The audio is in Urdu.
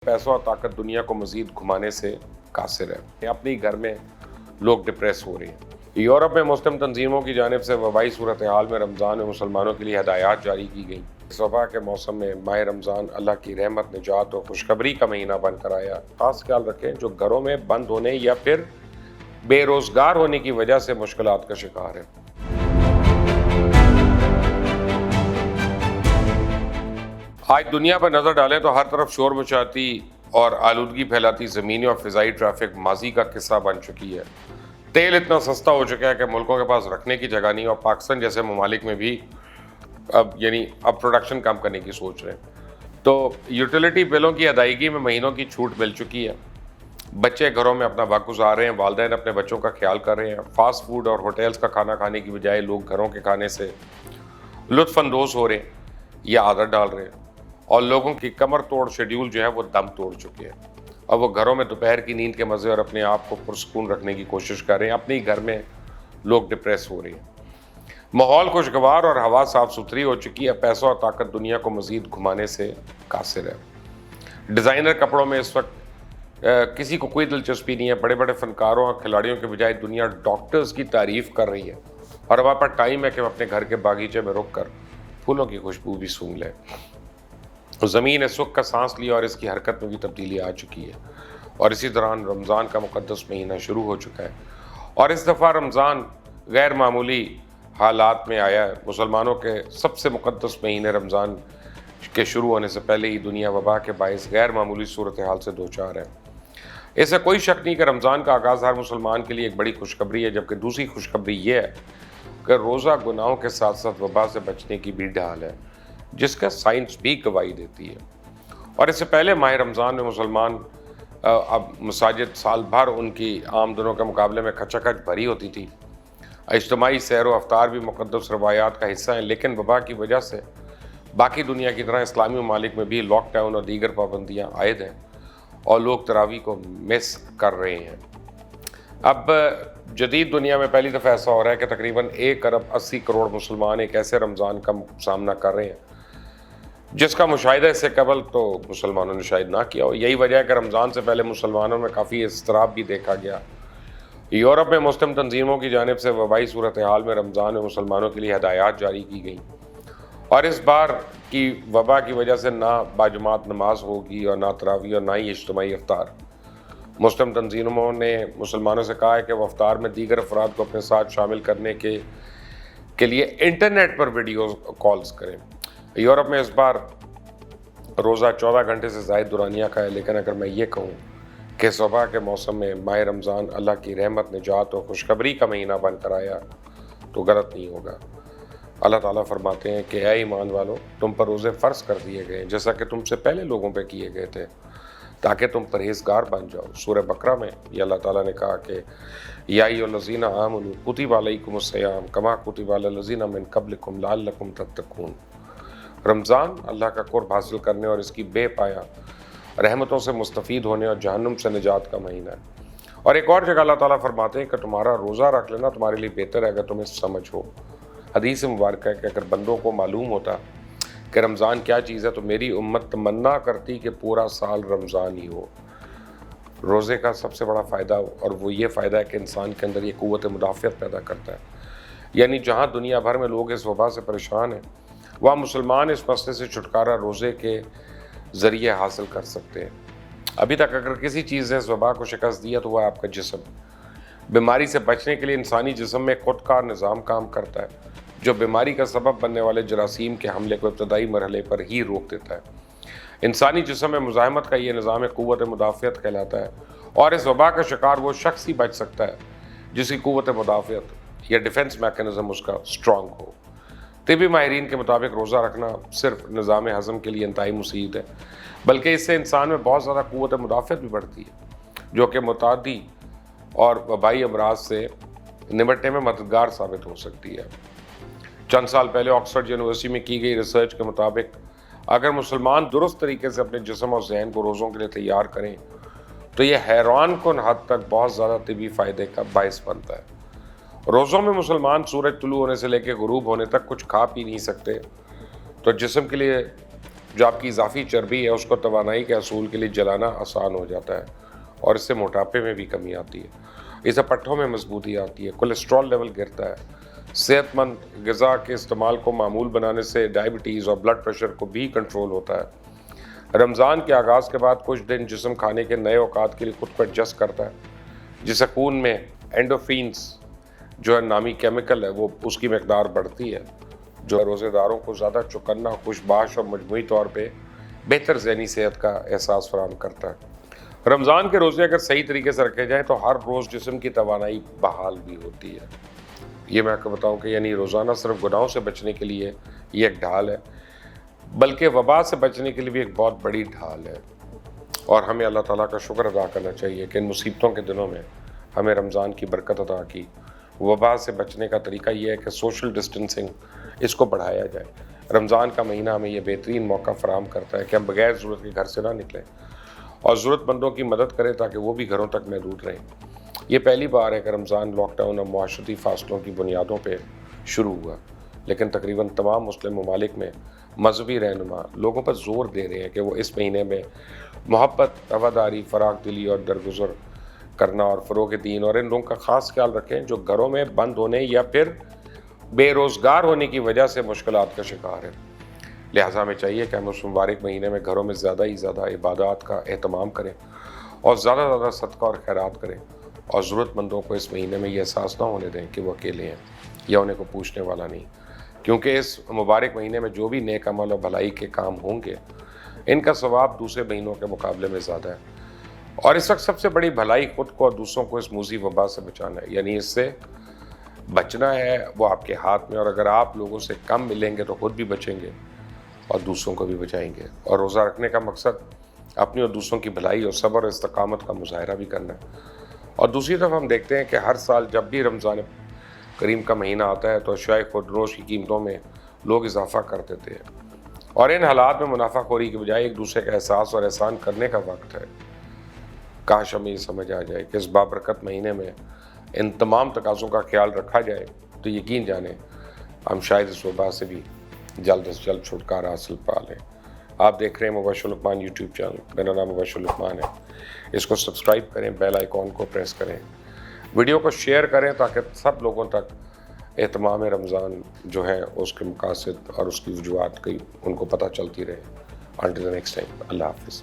پیسہ اور طاقت دنیا کو مزید گھمانے سے قاصر ہے۔ اپنے ہی گھر میں لوگ ڈپریس ہو رہے ہیں۔ یورپ میں مسلم تنظیموں کی جانب سے وبائی صورتحال میں رمضان میں مسلمانوں کے لیے ہدایات جاری کی گئیں۔ اس وبا کے موسم میں ماہ رمضان اللہ کی رحمت، نجات اور خوشخبری کا مہینہ بن کر آیا۔ خاص خیال رکھیں جو گھروں میں بند ہونے یا پھر بے روزگار ہونے کی وجہ سے مشکلات کا شکار ہے۔ آج دنیا پر نظر ڈالیں تو ہر طرف شور مچاتی اور آلودگی پھیلاتی زمینی اور فضائی ٹریفک ماضی کا قصہ بن چکی ہے۔ تیل اتنا سستا ہو چکا ہے کہ ملکوں کے پاس رکھنے کی جگہ نہیں، اور پاکستان جیسے ممالک میں بھی اب پروڈکشن کم کرنے کی سوچ رہے ہیں۔ تو یوٹیلیٹی بلوں کی ادائیگی میں مہینوں کی چھوٹ مل چکی ہے۔ بچے گھروں میں اپنا وقت گزار رہے ہیں، والدین اپنے بچوں کا خیال کر رہے ہیں۔ فاسٹ فوڈ اور ہوٹلز کا کھانا کھانے کی بجائے لوگ گھروں کے کھانے سے لطف اندوز ہو رہے ہیں یا عادت ڈال رہے ہیں، اور لوگوں کی کمر توڑ شیڈیول جو ہے وہ دم توڑ چکے ہیں، اور وہ گھروں میں دوپہر کی نیند کے مزے اور اپنے آپ کو پرسکون رکھنے کی کوشش کر رہے ہیں۔ اپنے ہی گھر میں لوگ ڈپریس ہو رہے ہیں۔ ماحول خوشگوار اور ہوا صاف ستھری ہو چکی ہے۔ پیسہ اور طاقت دنیا کو مزید گھمانے سے قاصر ہے۔ ڈیزائنر کپڑوں میں اس وقت کسی کو کوئی دلچسپی نہیں ہے۔ بڑے بڑے فنکاروں اور کھلاڑیوں کے بجائے دنیا ڈاکٹرز کی تعریف کر رہی ہے، اور ہمارے پاس ٹائم ہے کہ ہم اپنے گھر کے باغیچے میں رک کر پھولوں کی خوشبو بھی سونگھ لیں۔ زمین نے سکھ کا سانس لیا اور اس کی حرکت میں بھی تبدیلی آ چکی ہے، اور اسی دوران رمضان کا مقدس مہینہ شروع ہو چکا ہے، اور اس دفعہ رمضان غیر معمولی حالات میں آیا ہے۔ مسلمانوں کے سب سے مقدس مہینے رمضان کے شروع ہونے سے پہلے ہی دنیا وبا کے باعث غیر معمولی صورتحال سے دوچار ہے۔ اس سے کوئی شک نہیں کہ رمضان کا آغاز ہر مسلمان کے لیے ایک بڑی خوشخبری ہے، جبکہ دوسری خوشخبری یہ ہے کہ روزہ گناہوں کے ساتھ ساتھ وبا سے بچنے کی بھی ڈھال ہے، جس کا سائنس بھی گواہی دیتی ہے۔ اور اس سے پہلے ماہ رمضان میں مسلمان اب مساجد سال بھر ان کی عام دنوں کے مقابلے میں کھچا کھچ بھری ہوتی تھی۔ اجتماعی سیر و افطار بھی مقدس روایات کا حصہ ہیں، لیکن وبا کی وجہ سے باقی دنیا کی طرح اسلامی ممالک میں بھی لاک ڈاؤن اور دیگر پابندیاں عائد ہیں، اور لوگ تراویح کو مس کر رہے ہیں۔ اب جدید دنیا میں پہلی دفعہ ایسا ہو رہا ہے کہ تقریباً 1.80 ارب مسلمان ایک ایسے رمضان کا سامنا کر رہے ہیں جس کا مشاہدہ اس سے قبل تو مسلمانوں نے شاید نہ کیا ہو۔ یہی وجہ ہے کہ رمضان سے پہلے مسلمانوں میں کافی اضطراب بھی دیکھا گیا۔ یورپ میں مسلم تنظیموں کی جانب سے وبائی صورتحال میں رمضان میں مسلمانوں کے لیے ہدایات جاری کی گئیں، اور اس بار کی وبا کی وجہ سے نہ باجماعت نماز ہوگی اور نہ تراویح اور نہ ہی اجتماعی افطار۔ مسلم تنظیموں نے مسلمانوں سے کہا ہے کہ وہ افطار میں دیگر افراد کو اپنے ساتھ شامل کرنے کے لیے انٹرنیٹ پر ویڈیو کالز کریں۔ یورپ میں اس بار روزہ 14 گھنٹے سے زائد دورانیہ کا ہے، لیکن اگر میں یہ کہوں کہ اس وبا کے موسم میں ماہ رمضان اللہ کی رحمت، نجات اور خوشخبری کا مہینہ بن کر آیا تو غلط نہیں ہوگا۔ اللہ تعالیٰ فرماتے ہیں کہ اے ایمان والو، تم پر روزے فرض کر دیے گئے جیسا کہ تم سے پہلے لوگوں پہ کیے گئے تھے، تاکہ تم پرہیزگار بن جاؤ۔ سورہ بقرہ میں یہ اللہ تعالیٰ نے کہا کہ یا ایھا الذین آمنوا کتب علیکم الصیام کما کتب علی الذین من قبلکم لعلکم تتقون۔ رمضان اللہ کا قرب حاصل کرنے اور اس کی بے پایا رحمتوں سے مستفید ہونے اور جہنم سے نجات کا مہینہ ہے۔ اور ایک اور جگہ اللہ تعالیٰ فرماتے ہیں کہ تمہارا روزہ رکھ لینا تمہارے لیے بہتر ہے اگر تمہیں سمجھ ہو۔ حدیث مبارکہ ہے کہ اگر بندوں کو معلوم ہوتا کہ رمضان کیا چیز ہے تو میری امت تمنا کرتی کہ پورا سال رمضان ہی ہو۔ روزے کا سب سے بڑا فائدہ، اور وہ یہ فائدہ ہے کہ انسان کے اندر یہ قوت مدافعت پیدا کرتا ہے، یعنی جہاں دنیا بھر میں لوگ اس وبا سے پریشان ہیں، وہاں مسلمان اس مسئلے سے چھٹکارا روزے کے ذریعے حاصل کر سکتے ہیں۔ ابھی تک اگر کسی چیز نے اس وبا کو شکست دیا تو وہ آپ کا جسم۔ بیماری سے بچنے کے لیے انسانی جسم میں خود کار نظام کام کرتا ہے جو بیماری کا سبب بننے والے جراثیم کے حملے کو ابتدائی مرحلے پر ہی روک دیتا ہے۔ انسانی جسم میں مزاحمت کا یہ نظام قوت مدافعت کہلاتا ہے، اور اس وبا کا شکار وہ شخص ہی بچ سکتا ہے جس کی قوت مدافعت یا ڈیفنس میکانزم اس کا اسٹرانگ ہو۔ طبی ماہرین کے مطابق روزہ رکھنا صرف نظام ہضم کے لیے انتہائی مفید ہے، بلکہ اس سے انسان میں بہت زیادہ قوت مدافعت بھی بڑھتی ہے، جو کہ متعدی اور وبائی امراض سے نمٹنے میں مددگار ثابت ہو سکتی ہے۔ چند سال پہلے آکسفورڈ یونیورسٹی میں کی گئی ریسرچ کے مطابق اگر مسلمان درست طریقے سے اپنے جسم اور ذہن کو روزوں کے لیے تیار کریں تو یہ حیران کن حد تک بہت زیادہ طبی فائدے کا باعث بنتا ہے۔ روزوں میں مسلمان سورج طلوع ہونے سے لے کے غروب ہونے تک کچھ کھا پی نہیں سکتے، تو جسم کے لیے جو آپ کی اضافی چربی ہے اس کو توانائی کے حصول کے لیے جلانا آسان ہو جاتا ہے اور اس سے موٹاپے میں بھی کمی آتی ہے، اس سے پٹھوں میں مضبوطی آتی ہے، کولیسٹرول لیول گرتا ہے، صحت مند غذا کے استعمال کو معمول بنانے سے ڈائبٹیز اور بلڈ پریشر کو بھی کنٹرول ہوتا ہے۔ رمضان کے آغاز کے بعد کچھ دن جسم کھانے کے نئے اوقات کے لیے خود کو ایڈجسٹ کرتا ہے، جس سے خون میں اینڈوفینس جو ہے نامی کیمیکل ہے وہ اس کی مقدار بڑھتی ہے، جو روزے داروں کو زیادہ چوکنا، خوشباش اور مجموعی طور پہ بہتر ذہنی صحت کا احساس فراہم کرتا ہے۔ رمضان کے روزے اگر صحیح طریقے سے رکھے جائیں تو ہر روز جسم کی توانائی بحال بھی ہوتی ہے۔ یہ میں آپ کو بتاؤں کہ یعنی روزانہ صرف گناہوں سے بچنے کے لیے یہ ایک ڈھال ہے، بلکہ وبا سے بچنے کے لیے بھی ایک بہت بڑی ڈھال ہے، اور ہمیں اللہ تعالیٰ کا شکر ادا کرنا چاہیے کہ ان مصیبتوں کے دنوں میں ہمیں رمضان کی برکت عطا کی۔ وبا سے بچنے کا طریقہ یہ ہے کہ سوشل ڈسٹنسنگ اس کو بڑھایا جائے۔ رمضان کا مہینہ ہمیں یہ بہترین موقع فراہم کرتا ہے کہ ہم بغیر ضرورت کے گھر سے نہ نکلیں اور ضرورت مندوں کی مدد کریں تاکہ وہ بھی گھروں تک محدود رہیں۔ یہ پہلی بار ہے کہ رمضان لاک ڈاؤن اور معاشرتی فاصلوں کی بنیادوں پہ شروع ہوا، لیکن تقریباً تمام مسلم ممالک میں مذہبی رہنما لوگوں پر زور دے رہے ہیں کہ وہ اس مہینے میں محبت، رواداری، فراخ دلی اور درگزر کرنا اور فروغ دین اور ان لوگوں کا خاص خیال رکھیں جو گھروں میں بند ہونے یا پھر بے روزگار ہونے کی وجہ سے مشکلات کا شکار ہیں۔ لہٰذا ہمیں چاہیے کہ ہم اس مبارک مہینے میں گھروں میں زیادہ ہی زیادہ عبادات کا اہتمام کریں اور زیادہ سے زیادہ صدقہ اور خیرات کریں، اور ضرورت مندوں کو اس مہینے میں یہ احساس نہ ہونے دیں کہ وہ اکیلے ہیں یا انہیں کو پوچھنے والا نہیں، کیونکہ اس مبارک مہینے میں جو بھی نیک عمل اور بھلائی کے کام ہوں گے ان کا ثواب دوسرے مہینوں کے مقابلے میں زیادہ ہے، اور اس وقت سب سے بڑی بھلائی خود کو اور دوسروں کو اس موذی وبا سے بچانا ہے، یعنی اس سے بچنا ہے وہ آپ کے ہاتھ میں، اور اگر آپ لوگوں سے کم ملیں گے تو خود بھی بچیں گے اور دوسروں کو بھی بچائیں گے۔ اور روزہ رکھنے کا مقصد اپنی اور دوسروں کی بھلائی اور صبر اور استقامت کا مظاہرہ بھی کرنا ہے۔ اور دوسری طرف ہم دیکھتے ہیں کہ ہر سال جب بھی رمضان کریم کا مہینہ آتا ہے تو اشیاء خودروش کی قیمتوں میں لوگ اضافہ کر دیتے ہیں، اور ان حالات میں منافع خوری کے بجائے ایک دوسرے کا احساس اور احسان کرنے کا وقت ہے۔ کاش ہمیں یہ سمجھ آ جائے کہ اس بابرکت مہینے میں ان تمام تقاضوں کا خیال رکھا جائے تو یقین جانیں ہم شاید اس وبا سے بھی جلد از جلد چھٹکارا حاصل پا لیں۔ آپ دیکھ رہے ہیں مبشر لقمان یوٹیوب چینل، میرا نام مبشر لقمان ہے۔ اس کو سبسکرائب کریں، بیل آئیکن کو پریس کریں، ویڈیو کو شیئر کریں تاکہ سب لوگوں تک اہتمام رمضان جو ہے اس کے مقاصد اور اس کی وجوہات کی ان کو پتہ چلتی رہے۔ انٹل دی نیکسٹ ٹائم، اللہ حافظ۔